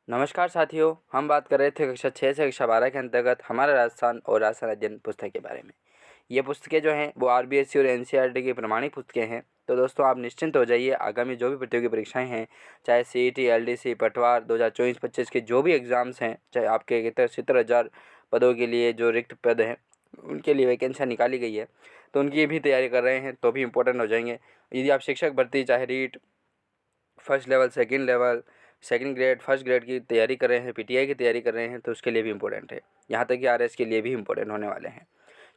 नमस्कार साथियों, हम बात कर रहे थे कक्षा 6 से कक्षा 12 के अंतर्गत हमारा राजस्थान और राजस्थान अध्ययन पुस्तक के बारे में। ये पुस्तकें जो हैं वो आरबीएससी और एनसीईआरटी की प्रमाणित पुस्तकें हैं। तो दोस्तों आप निश्चिंत हो जाइए, आगामी जो भी प्रतियोगी परीक्षाएं हैं, चाहे सीईटी, एलडीसी, पटवार 2024-25 के जो भी एग्ज़ाम्स हैं, चाहे आपके 70,000 पदों के लिए जो रिक्त पद हैं उनके लिए वैकेंसियाँ निकाली गई है, तो उनकी भी तैयारी कर रहे हैं तो भी इम्पोर्टेंट हो जाएंगे। यदि आप शिक्षक भर्ती चाहे REET first level, second grade, first grade की तैयारी कर रहे हैं, पीटीआई की तैयारी कर रहे हैं, तो उसके लिए भी इम्पोर्टेंट है। यहाँ तक कि आरएस के लिए भी इम्पोर्टेंट होने वाले हैं,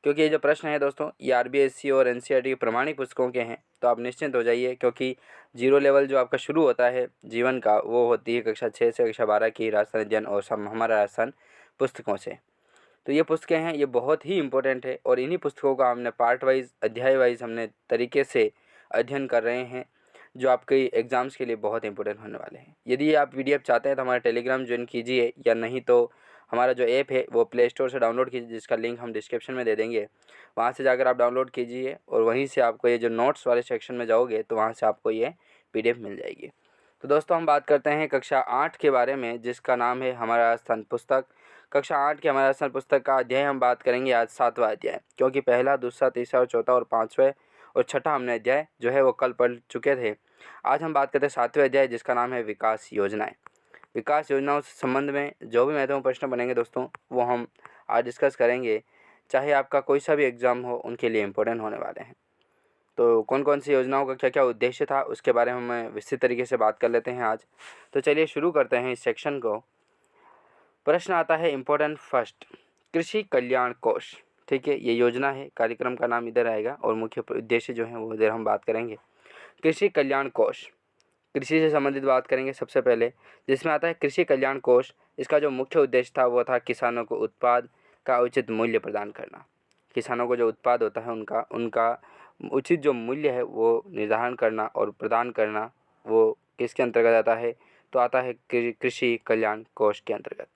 क्योंकि ये जो प्रश्न है दोस्तों ये आरबीएससी और एनसीईआरटी की प्रमाणिक पुस्तकों के हैं। तो आप निश्चिंत हो जाइए, क्योंकि जीरो लेवल जो आपका शुरू होता है जीवन का, वो होती है कक्षा 6 से कक्षा 12 की राजस्थान अध्ययन और हमारा राजस्थान पुस्तकों से। तो ये पुस्तकें हैं, ये बहुत ही इम्पोर्टेंट है और इन्हीं पुस्तकों का हमने पार्ट वाइज, अध्याय वाइज हमने तरीके से अध्ययन कर रहे हैं, जो आपके एग्ज़ाम्स के लिए बहुत इंपॉर्टेंट होने वाले हैं। यदि आप पीडीएफ चाहते हैं तो हमारा टेलीग्राम ज्वाइन कीजिए, या नहीं तो हमारा जो ऐप है वो प्ले स्टोर से डाउनलोड कीजिए, जिसका लिंक हम डिस्क्रिप्शन में दे देंगे। वहाँ से जाकर आप डाउनलोड कीजिए और वहीं से आपको ये जो नोट्स वाले सेक्शन में जाओगे तो वहाँ से आपको ये पीडीएफ मिल जाएगी। तो दोस्तों हम बात करते हैं कक्षा 8 के बारे में, जिसका नाम है हमारा राजस्थान पुस्तक। कक्षा 8 के हमारा राजस्थान पुस्तक का अध्याय हम बात करेंगे आज 7वां अध्याय, क्योंकि पहला, दूसरा, तीसरा और चौथा और 5वां और छठा हमने अध्याय जो है वो कल पढ़ चुके थे। आज हम बात करते हैं 7वें अध्याय, जिसका नाम है विकास योजनाएं। विकास योजनाओं से संबंध में जो भी महत्वपूर्ण प्रश्न बनेंगे दोस्तों, वो हम आज डिस्कस करेंगे। चाहे आपका कोई सा भी एग्ज़ाम हो, उनके लिए इम्पोर्टेंट होने वाले हैं। तो कौन कौन सी योजनाओं का क्या क्या उद्देश्य था, उसके बारे में हम विस्तृत तरीके से बात कर लेते हैं आज। तो चलिए शुरू करते हैं इस सेक्शन को। प्रश्न आता है इम्पोर्टेंट फर्स्ट, कृषि कल्याण कोष। ठीक है, ये योजना है, कार्यक्रम का नाम इधर आएगा और मुख्य उद्देश्य जो है वो इधर हम बात करेंगे। कृषि कल्याण कोष, कृषि से संबंधित बात करेंगे सबसे पहले, जिसमें आता है कृषि कल्याण कोष। इसका जो मुख्य उद्देश्य था वो था किसानों को उत्पाद का उचित मूल्य प्रदान करना। किसानों को जो उत्पाद होता है उनका उचित जो मूल्य है वो निर्धारण करना और प्रदान करना, वो किसके अंतर्गत आता है? तो आता है कृषि कल्याण कोष के अंतर्गत।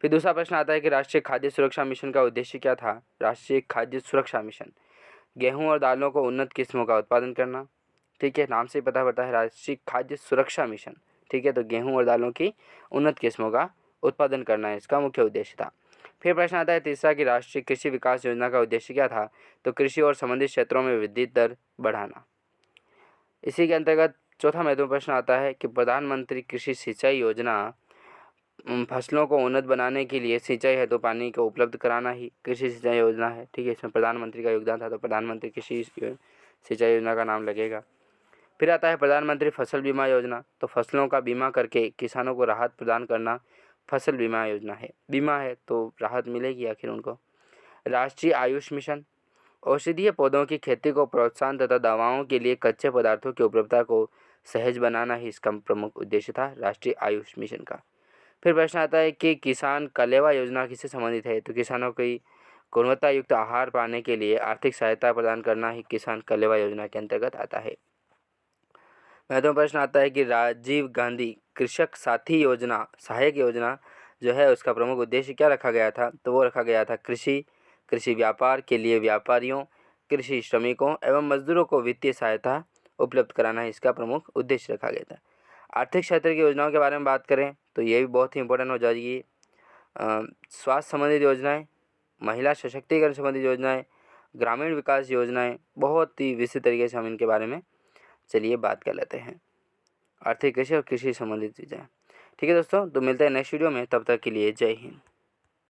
फिर दूसरा प्रश्न आता है कि राष्ट्रीय खाद्य सुरक्षा मिशन का उद्देश्य क्या था? राष्ट्रीय खाद्य सुरक्षा मिशन, गेहूं और दालों को उन्नत किस्मों का उत्पादन करना। ठीक है, नाम से ही पता पड़ता है राष्ट्रीय खाद्य सुरक्षा मिशन। ठीक है, तो गेहूं और दालों की उन्नत किस्मों का उत्पादन करना है इसका मुख्य उद्देश्य था। फिर प्रश्न आता है तीसरा कि राष्ट्रीय कृषि विकास योजना का उद्देश्य क्या था? तो कृषि और संबंधित क्षेत्रों में वृद्धि दर बढ़ाना। इसी के अंतर्गत चौथा महत्वपूर्ण प्रश्न आता है कि प्रधानमंत्री कृषि सिंचाई योजना फसलों को उन्नत बनाने के लिए सिंचाई हेतु पानी को उपलब्ध कराना ही कृषि सिंचाई योजना है। ठीक है, इसमें प्रधानमंत्री का योगदान था, तो प्रधानमंत्री कृषि सिंचाई योजना का नाम लगेगा। फिर आता है प्रधानमंत्री फसल बीमा योजना, तो फसलों का बीमा करके किसानों को राहत प्रदान करना फसल बीमा योजना है। बीमा है तो राहत मिलेगी आखिर उनको। राष्ट्रीय आयुष मिशन, औषधीय पौधों की खेती को प्रोत्साहन तथा दवाओं के लिए कच्चे पदार्थों की उपलब्धता को सहज बनाना ही इसका प्रमुख उद्देश्य था, राष्ट्रीय आयुष मिशन का। फिर प्रश्न आता है कि किसान कलेवा योजना किससे संबंधित है? तो किसानों की गुणवत्ता युक्त आहार पाने के लिए आर्थिक सहायता प्रदान करना ही किसान कलेवा योजना के अंतर्गत आता है। महत्वपूर्ण प्रश्न आता है कि राजीव गांधी कृषक साथी योजना, सहायक योजना जो है उसका प्रमुख उद्देश्य क्या रखा गया था? तो वो रखा गया था कृषि व्यापार के लिए व्यापारियों, कृषि श्रमिकों एवं मजदूरों को वित्तीय सहायता उपलब्ध कराना इसका प्रमुख उद्देश्य रखा गया था। आर्थिक क्षेत्र की योजनाओं के बारे में बात करें तो ये भी बहुत ही इंपॉर्टेंट हो जाएगी। स्वास्थ्य संबंधित योजनाएं, महिला सशक्तिकरण संबंधित योजनाएं, ग्रामीण विकास योजनाएं, बहुत ही विस्तृत तरीके से हम इनके बारे में चलिए बात कर लेते हैं। आर्थिक कृषि और कृषि संबंधित चीज़ें। ठीक है दोस्तों, तो मिलते हैं नेक्स्ट वीडियो में, तब तक के लिए जय हिंद।